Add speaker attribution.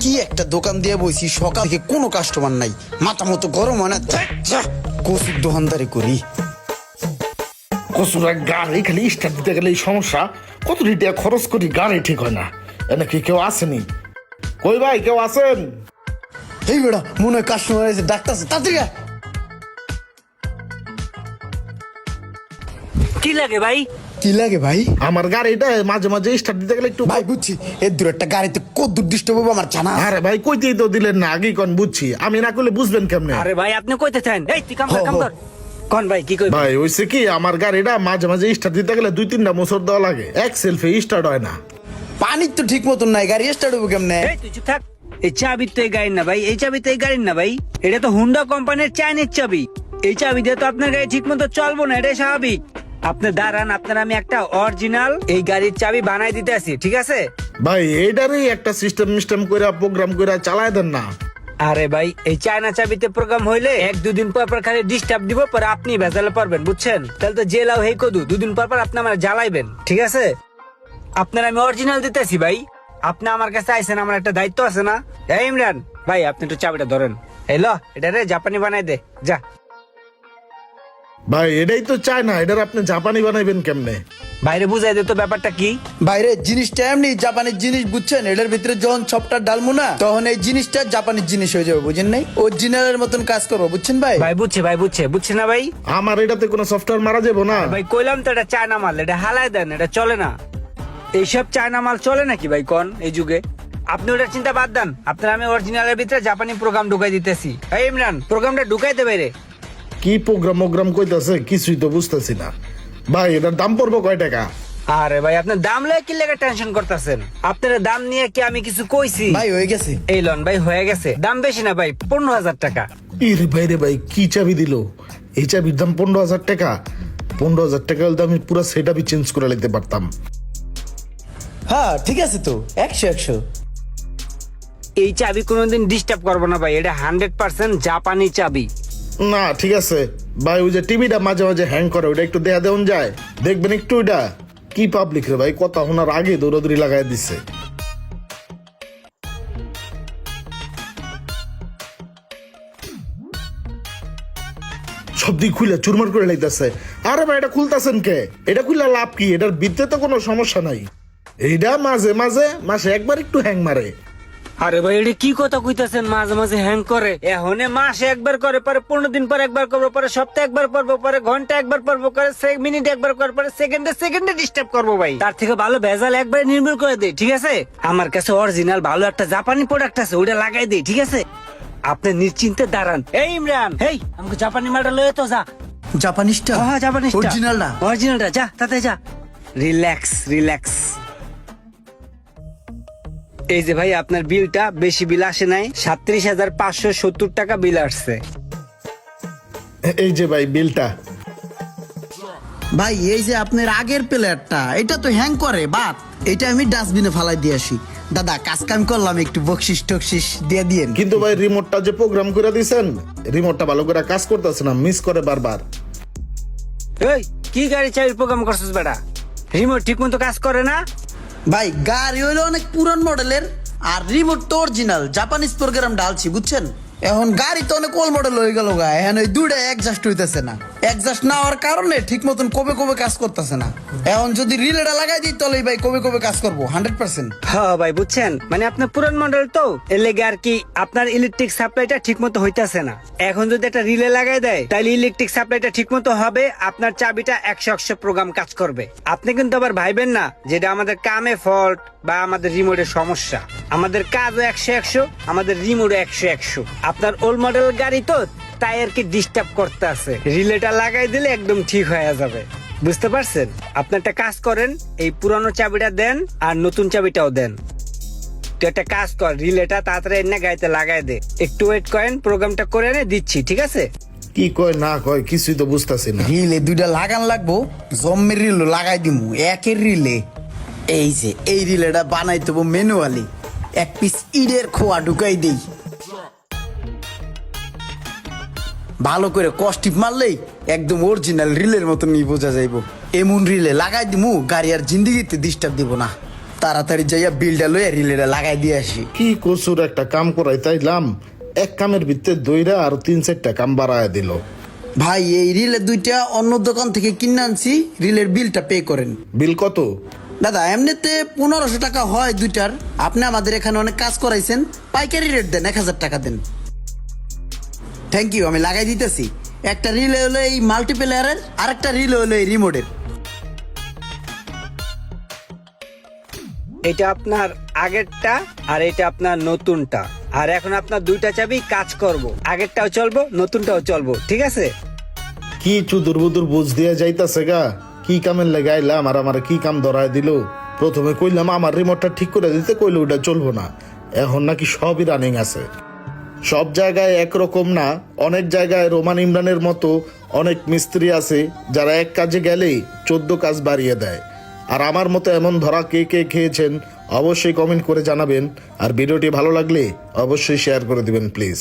Speaker 1: কি একটা দোকান দিয়ে বইছি, সকাল থেকে কোনো কাস্টমার নাই, মাথা মতো গরম হয় না। কচুর দোকানদারি করি।
Speaker 2: কচুরা গাড়ি খালি স্টার্ট দিতে গেলে এই সমস্যা, কত টাকা খরচ করি গাড়ি ঠিক হয় না। এনে কি কেউ আসেনি? কই ভাই কেউ আছেন?
Speaker 1: এই বেড়া মনে হয় কাস্টমার এসে ডাক্তার, তাড়াতাড়ি আয়।
Speaker 3: কি লাগে ভাই?
Speaker 1: কি লাগে ভাই?
Speaker 2: আমার গাড়িটা মাঝে মাঝে স্টার্ট দিতে গেলে একটু
Speaker 1: ভাই বুঝছি, এর দূর একটা গাড়িতে কত দূর ডিস্টার্ব হবে আমার জানা আছে।
Speaker 2: আরে ভাই কইতেই তো দিলেন না, আগেই কোন বুঝছি, আমি না করলে বুঝবেন কেমনে?
Speaker 3: আরে ভাই আপনি কইতে চান? এই তুই কাম কর, কাম কর। কোন ভাই কি কই?
Speaker 2: ভাই হইছে কি, আমার গাড়িটা মাঝে মাঝে স্টার্ট দিতে গেলে 2-3টা মোচড় দেওয়া লাগে, এক সেলফে স্টার্ট হয় না।
Speaker 1: পানি তো ঠিক মতন নাই, গাড়ি স্টার্ট হবে কেমনে?
Speaker 3: এই তুই চুপ থাক। এই চাবি তো এই গাড়ির না ভাই, এই চাবি তো এই গাড়ির না ভাই, এটা তো হুন্ডা কোম্পানির চাইনিজ চাবি। এই চাবি দিয়ে তো আপনার গাড়ি ঠিক মতো চলবো না, এটাই স্বাভাবিক। আপনি দাঁড়ান, আপনার আমি একটা অরিজিনাল এই গাড়ির চাবি বানাই দিতে আসি, ঠিক আছে?
Speaker 2: ভাই এইটারই একটা সিস্টেম করে প্রোগ্রাম করে চালায় দেন না।
Speaker 3: আরে ভাই এই চায়না চাবিতে প্রোগ্রাম হইলে 1-2 দিন পর পর খালি ডিস্টার্ব দিব, পরে আপনি ভেজালে পারবেন, বুঝছেন? তাহলে তো জেলাও হেই কদু 2 দিন পর পর আপনি আমার জ্বালাইবেন, ঠিক আছে? আপনার আমি অরিজিনাল দিতেছি ভাই, আপনি আমার কাছে আইছেন, আমার একটা দায়িত্ব আছে না? এই ইমরান ভাই আপনি একটু চাবিটা ধরেন। এই ল, এটা রে জাপানি বানাই দে যা।
Speaker 2: ভাই এটাই তো চায় না, এটার আপনি জাপানি বানাইবেন কেমনে?
Speaker 3: বাইরে বুঝাই দে তো ব্যাপারটা কি।
Speaker 1: বাইরে জিনিসটা এমনি জাপানির জিনিস, বুঝছেন? এটার ভিতরে যখন সবটা ডালমু না, তখন এই জিনিসটা জাপানির জিনিস হয়ে যাবে, বুঝেন নাই? অরিজিনালের মতন কাজ করবো, বুঝছেন ভাই?
Speaker 3: ভাই বুঝছে, ভাই বুঝছে, বুঝছে না ভাই?
Speaker 2: আমার এটাতে কোনো সফটওয়্যার মারা যাবো না?
Speaker 3: ভাই কইলাম তো এটা চায়না মাল, এটা হালাই দেন, এটা চলে না। এইসব চায়না মাল চলে নাকি ভাই কোন এই যুগে? আপনি ওটার চিন্তা বাদ দেন, আপনার আমি অরিজিনালের ভিতরে জাপানি প্রোগ্রাম ঢুকাই দিতেছি। এই ইমরান প্রোগ্রামটা ঢুকাইতে বাইরে।
Speaker 2: কি প্রোগ্রাম কইতাছে কিছুই তো বুঝতেছি না। ভাই এটার দাম পড়বো কয় টাকা?
Speaker 3: আরে ভাই আপনার দাম লয়ে কি লেগে টেনশন করতেছেন? আপনার দাম নিয়ে কি আমি কিছু কইছি?
Speaker 1: ভাই হয়ে গেছে।
Speaker 3: এই লন ভাই হয়ে গেছে, দাম বেশি না ভাই, 15,000 টাকা।
Speaker 2: ইরে ভাই রে ভাই, কি চাবি দিল? এই চাবির দাম 15,000 টাকা? 15,000 টাকা হলে তো আমি পুরো সেটআপই চেঞ্জ করে নিতে পারতাম।
Speaker 1: হ্যাঁ ঠিক আছে তো, 100
Speaker 3: এই চাবি কোনোদিন ডিস্টার্ব করবো না ভাই, এটা 100% জাপানি চাবি।
Speaker 2: না ঠিক আছে ভাই, ওই যে টিভিটা মাঝে মাঝে হ্যাং করে, ওটা একটু দেখা দেওয়া যায়? দেখবেন একটু। ওইটা কি পাবলিক রে ভাই, কথা শোনার আগে দৌড়াদৌড়ি লাগাই দিচ্ছে। সব দিক খুলে চুরমার করে লাইতেছে। আরে ভাই এটা খুলতেছেন কে? এটা খুললে লাভ কি? এটার ভিতরে তো কোনো সমস্যা নাই। এইটা মাঝে মাঝে মাসে একবার একটু হ্যাং মারে।
Speaker 3: আরে ভাই এটা কি কথা কইতাছেন? মাঝে মাঝে হ্যাং করে? এখনে মাসে একবার করে, পরে 15 দিন পর একবার করবো, পরে সপ্তাহে একবার করবো, পরে ঘন্টা একবার করবো, করে মিনিট একবার করবো, পরে সেকেন্ডে ডিস্টার্ব করবো ভাই। তার থেকে ভালো ভেজাল একবারে নির্মূল করে দেই, ঠিক আছে? আমার কাছে অরিজিনাল ভালো একটা জাপানি প্রোডাক্ট আছে, ওটা লাগাই দেই, ঠিক আছে? আপনি নিশ্চিন্তে দাঁড়ান। এই ইমরান, এই আমাকে জাপানি মালটা লয়ে তো যা।
Speaker 1: জাপানিজটা?
Speaker 3: হ্যাঁ জাপানিজটা,
Speaker 1: অরিজিনালটা?
Speaker 3: অরিজিনালটা, যা তাতে যা। রিল্যাক্স। এই যে ভাই আপনার বিলটা, বেশি বিল আসে নাই, 37,570 টাকা বিল আসছে।
Speaker 2: এই যে ভাই বিলটা।
Speaker 1: ভাই এই যে আপনার আগের প্লেয়ারটা, এটা তো হ্যাং করে, বাট এটা আমি ডাস্টবিনে ফালাই দিয়ে আসি। দাদা কাজ কাম করলাম, একটু বকশিস টকশিস দিয়ে দিয়েন।
Speaker 2: কিন্তু ভাই রিমোটটা যে প্রোগ্রাম করে দিয়েছেন, রিমোটটা ভালো করে কাজ করতেছে না, মিস করে বারবার।
Speaker 3: এই কি গাড়ি চাবির প্রোগ্রাম করছিস বেটা? রিমোট ঠিক মতো কাজ করে না?
Speaker 1: ভাই গাড়ি হইলো অনেক পুরান মডেলের, আর রিমোট তো অরিজিনাল জাপানিজ প্রোগ্রাম ডালছি, বুঝছেন? এখন গাড়ি তো অনেক ওল্ড মডেল হয়ে গেল গা, এখন ওই দুইটা অ্যাডজাস্ট হইতেছে না। অ্যাডজাস্ট না হওয়ার কারণে ঠিক মতন কবে কাজ করতেছে না। এখন যদি রিলেটা লাগাই দিই তাহলে ভাই কবে কাজ করবো 100%।
Speaker 3: হ্যাঁ ভাই বুঝছেন, মানে আপনার পুরান মডেল তো, এর লেগে আর কি আপনার ইলেকট্রিক সাপ্লাইটা ঠিক মতো হইতাছে না। এখন যদি একটা রিলে লাগাই দেয় তাহলে ইলেকট্রিক সাপ্লাইটা ঠিক মতো হবে, আপনার চাবিটা 100 প্রোগ্রাম কাজ করবে। আপনি কিন্তু আবার ভাইবেন না যেটা আমাদের কামে ফল্ট বা আমাদের রিমোটের সমস্যা। আমাদের কাজও 100, আমাদের রিমোটও 100। আপনার ওল্ড মডেল গাড়ি তো, তাই আর কি ডিস্টার্ব করতে আছে। রিলেটা লাগাই দিলে একদম ঠিক হয়ে যাবে, বুঝতে পারছেন? আপনি একটা কাজ করেন, এই পুরানো চাবিটা দেন আর নতুন চাবিটাও দেন। তুই একটা কাজ কর, রিলেটা তাড়াতাড়ি এনে গাড়িতে লাগাই দে। একটু ওয়েট করেন, প্রোগ্রামটা করে এনে দিচ্ছি, ঠিক আছে?
Speaker 2: কি কয় না কয় কিছুই তো বুঝতেছি না।
Speaker 1: রিলে দুইটা লাগান লাগবো, জম্মের রিলে লাগাই দিমু, একের রিলে। এই যে এই রিলেটা বানাই দেবো ম্যানুয়ালি, এক পিস ইটের খোয়া ঢুকাই দিই, ভালো করে কষ্টিপ মারলেই একদম অরিজিনাল রিলের মতন বোঝা যাইব। এমন রিলে লাগাই দিমু, গাড়ি আর জিন্দিগিতে ডিস্টার্ব দিব না। তাড়াতাড়ি যাইয়া বিলটা লইয়া রিলেটা লাগাই দিয়ে আসি।
Speaker 2: কি কসুর একটা কাম করাই তাইলাম, এক কামের ভিতরে দইরা আর 3-4টা কাম বাড়ায় দিল।
Speaker 1: ভাই এই রিলের দুইটা অন্য দোকান থেকে কিনে আনছি, রিলের বিলটা পে করেন।
Speaker 2: বিল কত?
Speaker 1: দাদা এমনিতে 1500 টাকা হয় দুইটার, আপনি আমাদের এখানে অনেক কাজ করাইছেন, পাইকারি রেট দেন, 1000 টাকা দেন। থ্যাংক ইউ, আমি লাগাই দিতেছি। একটা রিলে হলো এই মাল্টিপ্লেয়ারের, আর একটা রিলে হলো এই রিমোটের।
Speaker 3: এটা আপনার আগেরটা আর এটা আপনার নতুনটা। আর এখন আপনার দুইটা চাবি কাজ করব, আগেরটাও চলবো নতুনটাও চলবো, ঠিক আছে?
Speaker 2: কি চুদুর বুদুর বুঝ দিয়ে যাইতাছে গা, কি কামের লাগাইলাম আর আমার কি কাম ধরায় দিল। প্রথমে কইলাম আমার রিমোটটা ঠিক করে দিতে, কইলো ওটা চলবো না, এখন নাকি সবই রানিং আছে। সব জায়গায় একরকম না, অনেক জায়গায় রোমান ইমরানের মতো অনেক মিস্ত্রি আছে যারা এক কাজে গেলেই 14 কাজ বাড়িয়ে দেয়। আর আমার মতো এমন ধরা কে কে খেয়েছেন অবশ্যই কমেন্ট করে জানাবেন। আর ভিডিওটি ভালো লাগলে অবশ্যই শেয়ার করে দিবেন প্লিজ।